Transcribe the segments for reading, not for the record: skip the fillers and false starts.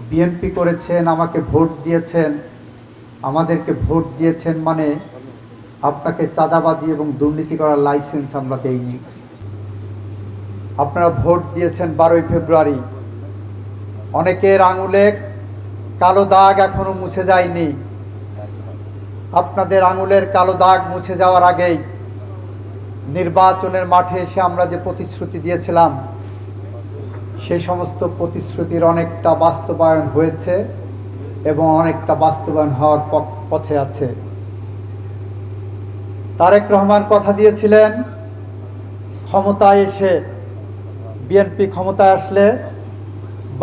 BNP করেছেন, আমাকে vote দিয়েছেন, আমাদেরকে ভোট দিয়েছেন মানে আপনাকে চাঁদাবাজি এবং দুর্নীতি করার লাইসেন্স আমরা দেইনি। আপনারা ভোট দিয়েছেন 12ই ফেব্রুয়ারি। অনেকের আঙুলে কালো দাগ এখনো মুছে যায়নি। আপনাদের আঙুলের কালো দাগ মুছে যাওয়ার আগেই নির্বাচনের মাঠে এসে আমরা যে প্রতিশ্রুতি দিয়েছিলাম সেই সমস্ত প্রতিশ্রুতির অনেকটা বাস্তবায়ন হয়েছে এবং অনেকটা বাস্তবায়ন হওয়ার পথে আছে। তারেক রহমান কথা দিয়েছিলেন ক্ষমতায় এসে, বিএনপি ক্ষমতায় আসলে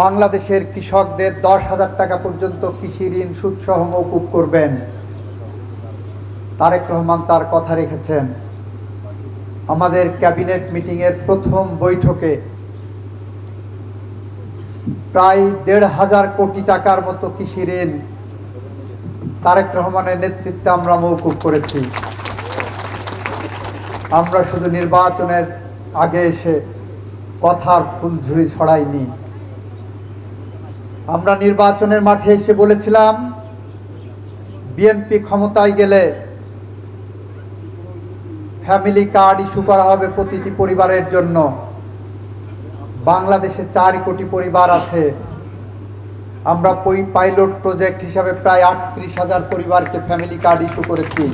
বাংলাদেশের কৃষকদের 10,000 টাকা পর্যন্ত কৃষি ঋণ সুদসহ মওকুফ করবেন। তারেক রহমান তার কথা রেখেছেন। আমাদের ক্যাবিনেট মিটিংয়ের প্রথম বৈঠকে প্রায় 1,500 কোটি টাকার মতো কৃষি ঋণ তারেক রহমানের নেতৃত্বে আমরা মওকুফ করেছি। আমরা শুধু নির্বাচনের আগে এসে কথার ফুলঝুরি ছড়াইনি। আমরা নির্বাচনের মাঠে এসে বলেছিলাম বিএনপি ক্ষমতায় গেলে ফ্যামিলি কার্ড ইস্যু করা হবে প্রতিটি পরিবারের জন্য। বাংলাদেশে 4 কোটি পরিবার আছে। আমরা পাইলট প্রজেক্ট হিসাবে প্রায় 38,000 পরিবারকে ফ্যামিলি কার্ড ইস্যু করেছি।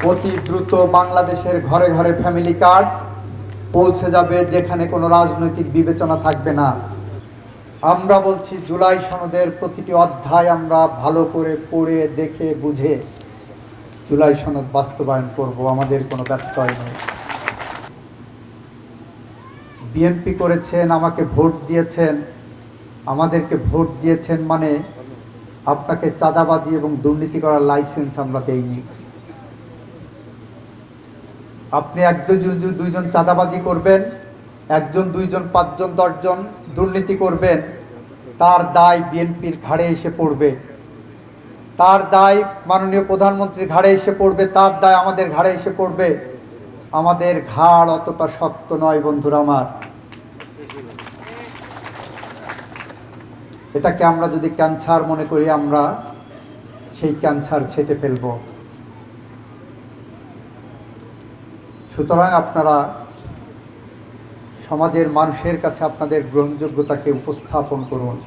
অতি দ্রুত বাংলাদেশের ঘরে ঘরে ফ্যামিলি কার্ড পৌঁছে যাবে, যেখানে কোনো রাজনৈতিক বিবেচনা থাকবে না। আমরা বলছি জুলাই সনদের প্রতিটি অধ্যায় আমরা ভালো করে পড়ে দেখে বুঝে জুলাই সনদ বাস্তবায়ন করব। আমাদের কোনো ব্যত্যয় নেই। বিএনপি করেছেন, আমাকে ভোট দিয়েছেন, আমাদেরকে ভোট দিয়েছেন মানে আপনাকে চাঁদাবাজি এবং দুর্নীতি করার লাইসেন্স আমরা দেইনি। আপনি 1-2জন চাঁদাবাজি করবেন, 1-2জন 5জন 10জন দুর্নীতি করবেন, তার দায় বিএনপির ঘাড়ে এসে পড়বে, তার দায় মাননীয় প্রধানমন্ত্রীর ঘাড়ে এসে পড়বে, তার দায় আমাদের ঘাড়ে এসে পড়বে। আমাদের ঘাড় অতটা শক্ত নয় বন্ধুরা আমার। এটাকে আমরা যদি ক্যান্সার মনে করি, আমরা সেই ক্যান্সার ছেঁটে ফেলব। সুতরাং আপনারা সমাজের মানুষের কাছে আপনাদের গ্রহণযোগ্যতাকে উপস্থাপন করুন।